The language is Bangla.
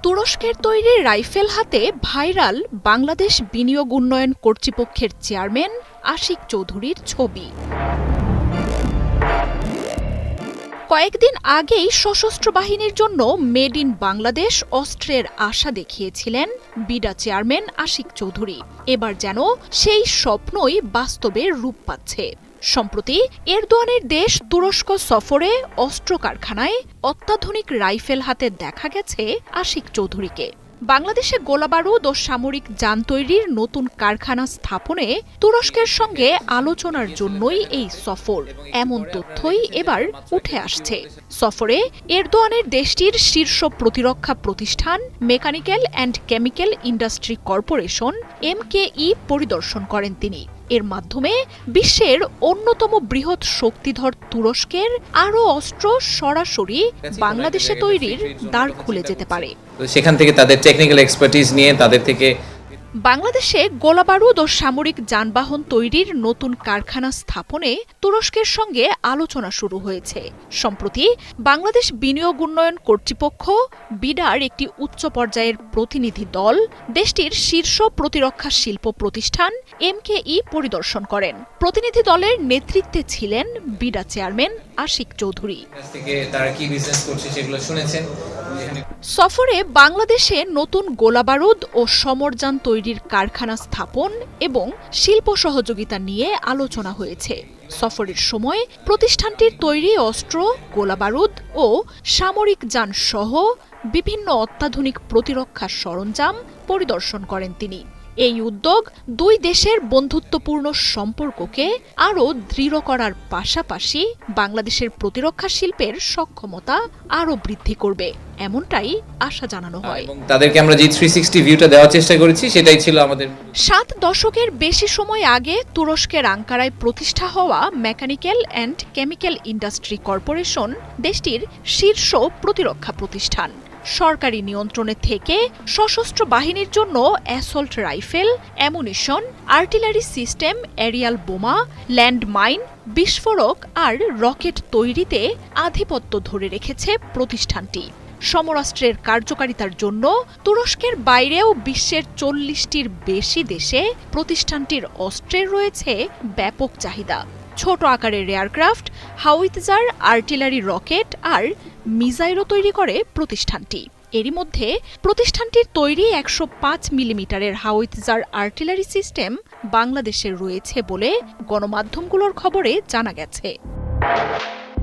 তুরস্কের তৈরি রাইফেল হাতে ভাইরাল বাংলাদেশ বিনিয়োগ উন্নয়ন কর্তৃপক্ষের চেয়ারম্যান আশিক চৌধুরীর ছবি। কয়েকদিন আগেই সশস্ত্র বাহিনীর জন্য মেড ইন বাংলাদেশ অস্ত্রের আশা দেখিয়েছিলেন বিডা চেয়ারম্যান আশিক চৌধুরী। এবার যেন সেই স্বপ্নই বাস্তবে রূপ পাচ্ছে। সম্প্রতি এরদোয়ানের দেশ তুরস্ক সফরে অস্ত্র কারখানায় অত্যাধুনিক রাইফেল হাতে দেখা গেছে আশিক চৌধুরীকে। বাংলাদেশে গোলাবারুদ ও সামরিক যান তৈরির নতুন কারখানা স্থাপনে তুরস্কের সঙ্গে আলোচনার জন্যই এই সফর, এমন তথ্যই এবার উঠে আসছে। সফরে এরদোয়ানের দেশটির শীর্ষ প্রতিরক্ষা প্রতিষ্ঠান mechanical and chemical industry corporation MKE পরিদর্শন করেন তিনি। এর মাধ্যমে বিশ্বের অন্যতম বৃহৎ শক্তিধর তুরস্কের আরও অস্ত্র সরাসরি বাংলাদেশে তৈরির দ্বার খুলে যেতে পারে। সেখান থেকে তাদের টেকনিক্যাল এক্সপার্টিজ নিয়ে তাদের থেকে বাংলাদেশে গোলাবারুদ ও সামরিক যানবাহন তৈরির নতুন কারখানা স্থাপনে তুরস্কের সঙ্গে আলোচনা শুরু হয়েছে। সম্প্রতি বাংলাদেশ বিনিয়োগ উন্নয়ন কর্তৃপক্ষ বিডার একটি উচ্চ পর্যায়ের প্রতিনিধি দল দেশটির শীর্ষ প্রতিরক্ষা শিল্প প্রতিষ্ঠান MKE পরিদর্শন করেন। প্রতিনিধি দলের নেতৃত্বে ছিলেন বিডা চেয়ারম্যান আশিক চৌধুরী। সফরে বাংলাদেশে নতুন গোলাবারুদ ও সমরযান তৈরির কারখানা স্থাপন এবং শিল্প সহযোগিতা নিয়ে আলোচনা হয়েছে। সফরের সময় প্রতিষ্ঠানটির তৈরি অস্ত্র, গোলাবারুদ ও সামরিক যান সহ বিভিন্ন অত্যাধুনিক প্রতিরক্ষা সরঞ্জাম পরিদর্শন করেন তিনি। এই উদ্যোগ দুই দেশের বন্ধুত্বপূর্ণ সম্পর্ককে আরও দৃঢ় করার পাশাপাশি বাংলাদেশের প্রতিরক্ষা শিল্পের সক্ষমতা আরও বৃদ্ধি করবে, এমনটাই আশা জানানো হয়। তাদেরকে আমরা যে 360 ভিউটা দেওয়ার চেষ্টা করেছি সেটাই ছিল আমাদের। 7 দশকের বেশি সময় আগে তুরস্কের আঙ্কারায় প্রতিষ্ঠা হওয়া mechanical and chemical industry corporation দেশটির শীর্ষ প্রতিরক্ষা প্রতিষ্ঠান। সরকারি নিয়ন্ত্রণে থেকে সশস্ত্র বাহিনীর জন্য assault rifle, ammunition, artillery system, aerial বোমা, ল্যান্ডমাইন, বিস্ফোরক আর রকেট তৈরিতে আধিপত্য ধরে রেখেছে প্রতিষ্ঠানটি। সমরাস্ত্রের কার্যকারিতার জন্য তুরস্কের বাইরেও বিশ্বের 40টির বেশি দেশে প্রতিষ্ঠানটির অস্ত্রের রয়েছে ব্যাপক চাহিদা। ছোট আকারের এয়ারক্রাফট, হাউইটজার, আর্টিলারি রকেট আর মিসাইলও তৈরি করে প্রতিষ্ঠানটি। এরই মধ্যে প্রতিষ্ঠানটির তৈরি 105 মিলিমিটারের হাউইটজার আর্টিলারি সিস্টেম বাংলাদেশের রয়েছে বলে গণমাধ্যমগুলোর খবরে জানা গেছে।